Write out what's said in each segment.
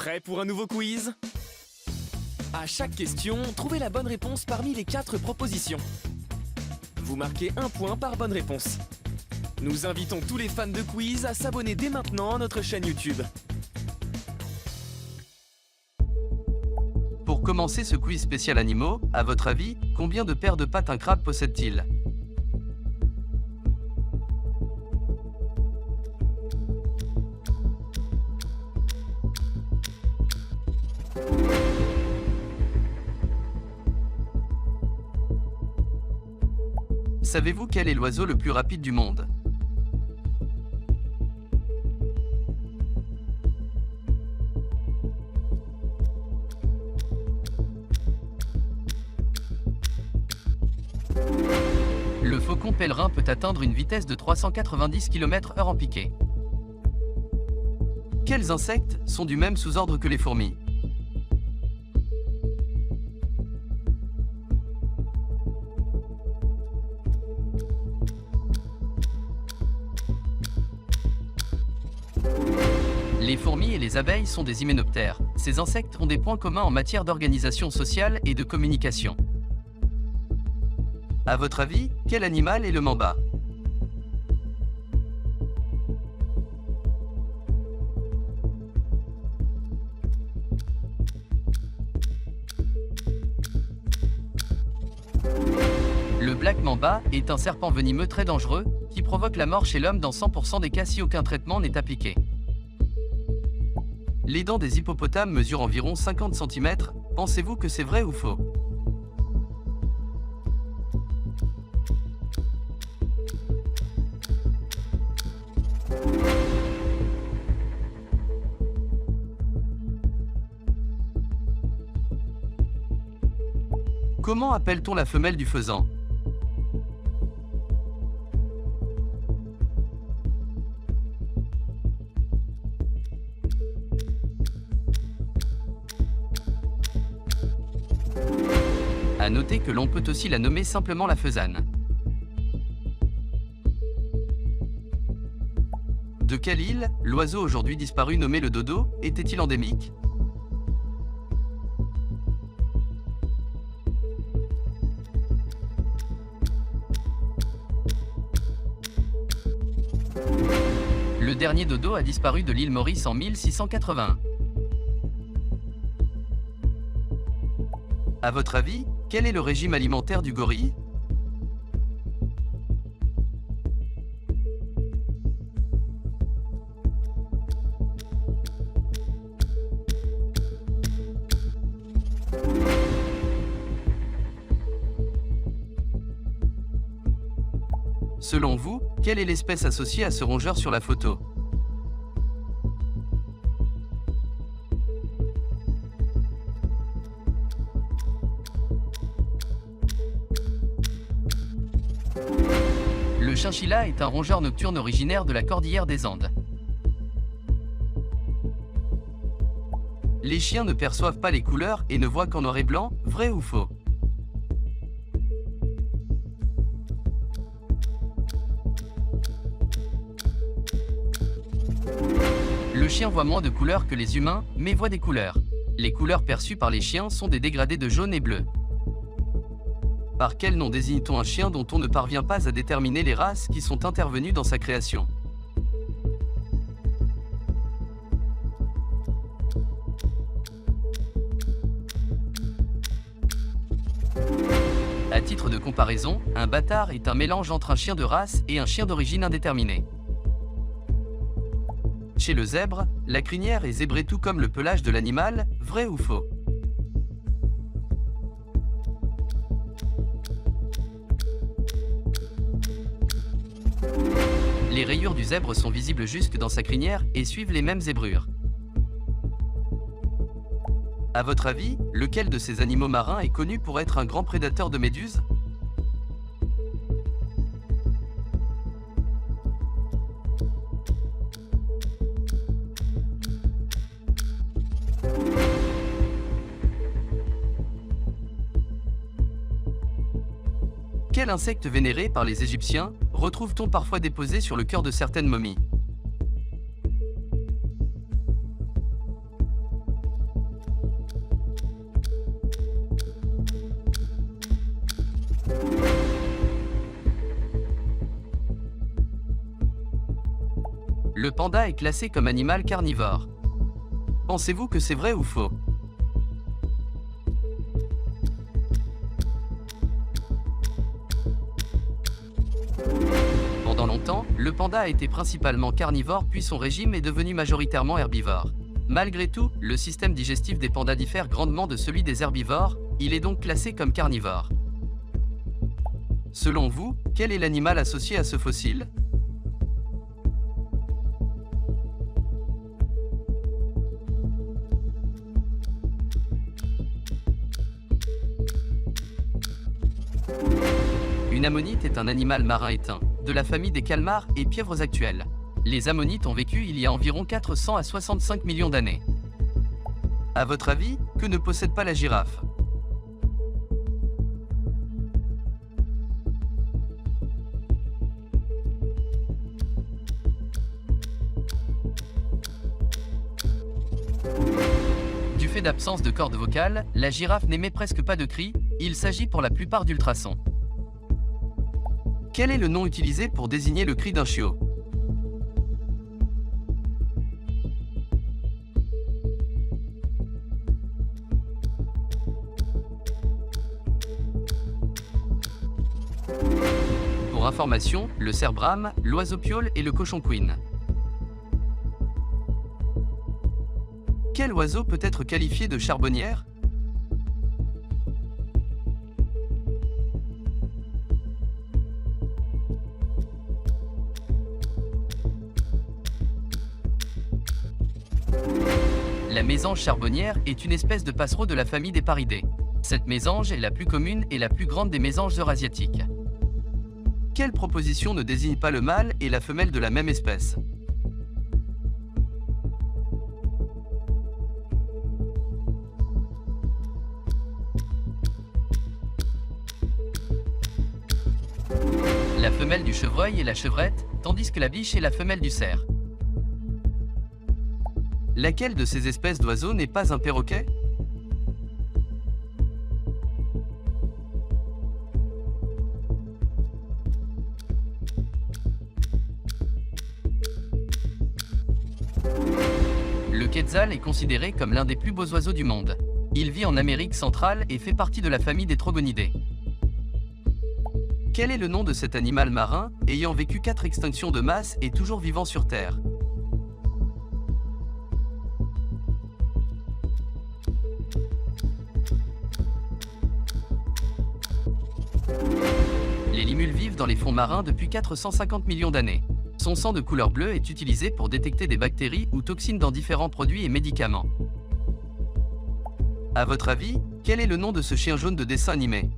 Prêt pour un nouveau quiz? À chaque question, trouvez la bonne réponse parmi les 4 propositions. Vous marquez 1 point par bonne réponse. Nous invitons tous les fans de quiz à s'abonner dès maintenant à notre chaîne YouTube. Pour commencer ce quiz spécial animaux, à votre avis, combien de paires de pattes un crabe possède-t-il? Savez-vous quel est l'oiseau le plus rapide du monde? Le faucon pèlerin peut atteindre une vitesse de 390 km/h en piqué. Quels insectes sont du même sous-ordre que les fourmis? Les fourmis et les abeilles sont des hyménoptères. Ces insectes ont des points communs en matière d'organisation sociale et de communication. À votre avis, quel animal est le mamba? Le black mamba est un serpent venimeux très dangereux qui provoque la mort chez l'homme dans 100% des cas si aucun traitement n'est appliqué. Les dents des hippopotames mesurent environ 50 cm. Pensez-vous que c'est vrai ou faux? Comment appelle-t-on la femelle du faisan? À noter que l'on peut aussi la nommer simplement la faisane. De quelle île, l'oiseau aujourd'hui disparu nommé le dodo, était-il endémique? Le dernier dodo a disparu de l'île Maurice en 1681. À votre avis, quel est le régime alimentaire du gorille? Selon vous, quelle est l'espèce associée à ce rongeur sur la photo? Le chinchilla est un rongeur nocturne originaire de la cordillère des Andes. Les chiens ne perçoivent pas les couleurs et ne voient qu'en noir et blanc, vrai ou faux? Le chien voit moins de couleurs que les humains, mais voit des couleurs. Les couleurs perçues par les chiens sont des dégradés de jaune et bleu. Par quel nom désigne-t-on un chien dont on ne parvient pas à déterminer les races qui sont intervenues dans sa création? À titre de comparaison, un bâtard est un mélange entre un chien de race et un chien d'origine indéterminée. Chez le zèbre, la crinière est zébrée tout comme le pelage de l'animal, vrai ou faux? Les rayures du zèbre sont visibles jusque dans sa crinière et suivent les mêmes zébrures. À votre avis, lequel de ces animaux marins est connu pour être un grand prédateur de méduses? Quel insecte vénéré par les Égyptiens retrouve-t-on parfois déposé sur le cœur de certaines momies? Le panda est classé comme animal carnivore. Pensez-vous que c'est vrai ou faux? Pendant longtemps, le panda a été principalement carnivore puis son régime est devenu majoritairement herbivore. Malgré tout, le système digestif des pandas diffère grandement de celui des herbivores, il est donc classé comme carnivore. Selon vous, quel est l'animal associé à ce fossile? Une ammonite est un animal marin éteint, de la famille des calmars et pieuvres actuelles. Les ammonites ont vécu il y a environ 400 à 65 millions d'années. À votre avis, que ne possède pas la girafe? Du fait d'absence de cordes vocales, la girafe n'émet presque pas de cris, il s'agit pour la plupart d'ultrasons. Quel est le nom utilisé pour désigner le cri d'un chiot? Pour information, le cerf brame, l'oiseau piaule et le cochon couine. Quel oiseau peut être qualifié de charbonnière? La mésange charbonnière est une espèce de passereau de la famille des paridés. Cette mésange est la plus commune et la plus grande des mésanges eurasiatiques. Quelle proposition ne désigne pas le mâle et la femelle de la même espèce? La femelle du chevreuil est la chevrette, tandis que la biche est la femelle du cerf. Laquelle de ces espèces d'oiseaux n'est pas un perroquet? Le quetzal est considéré comme l'un des plus beaux oiseaux du monde. Il vit en Amérique centrale et fait partie de la famille des trogonidés. Quel est le nom de cet animal marin, ayant vécu 4 extinctions de masse et toujours vivant sur Terre? Les limules vivent dans les fonds marins depuis 450 millions d'années. Son sang de couleur bleue est utilisé pour détecter des bactéries ou toxines dans différents produits et médicaments. À votre avis, quel est le nom de ce chien jaune de dessin animé?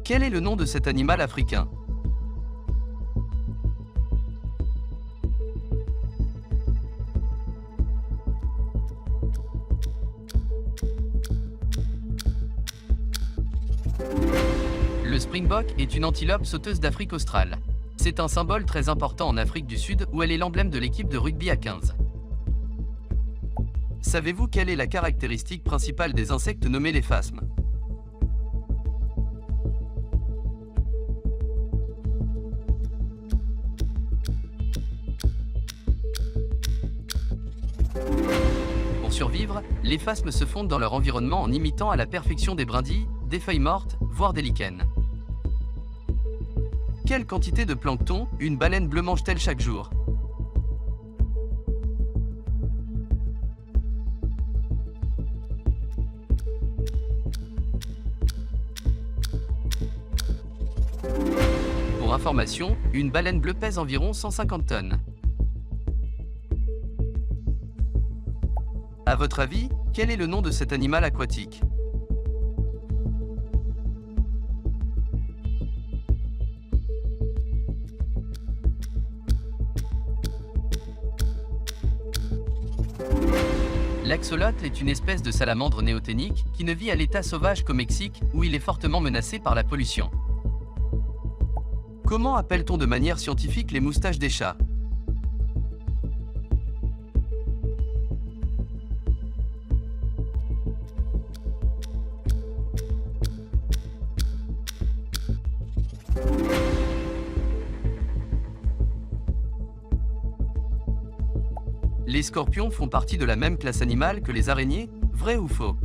Quel est le nom de cet animal africain? Le springbok est une antilope sauteuse d'Afrique australe. C'est un symbole très important en Afrique du Sud où elle est l'emblème de l'équipe de rugby à 15. Savez-vous quelle est la caractéristique principale des insectes nommés les phasmes? Pour survivre, les phasmes se fondent dans leur environnement en imitant à la perfection des brindilles, des feuilles mortes, voire des lichens. Quelle quantité de plancton une baleine bleue mange-t-elle chaque jour? Pour information, une baleine bleue pèse environ 150 tonnes. À votre avis, quel est le nom de cet animal aquatique? L'axolotl est une espèce de salamandre néoténique qui ne vit à l'état sauvage qu'au Mexique où il est fortement menacé par la pollution. Comment appelle-t-on de manière scientifique les moustaches des chats? Les scorpions font partie de la même classe animale que les araignées, vrai ou faux?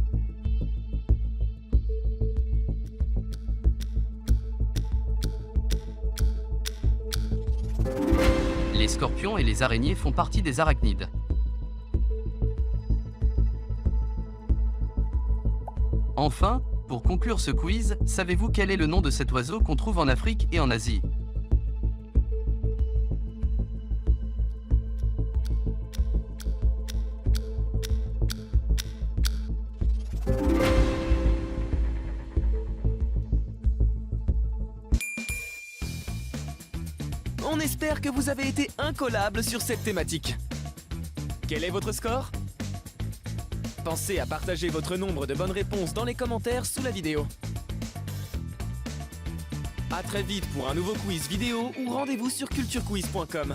Les scorpions et les araignées font partie des arachnides. Enfin, pour conclure ce quiz, savez-vous quel est le nom de cet oiseau qu'on trouve en Afrique et en Asie? On espère que vous avez été incollables sur cette thématique. Quel est votre score? Pensez à partager votre nombre de bonnes réponses dans les commentaires sous la vidéo. A très vite pour un nouveau quiz vidéo ou rendez-vous sur culturequiz.com.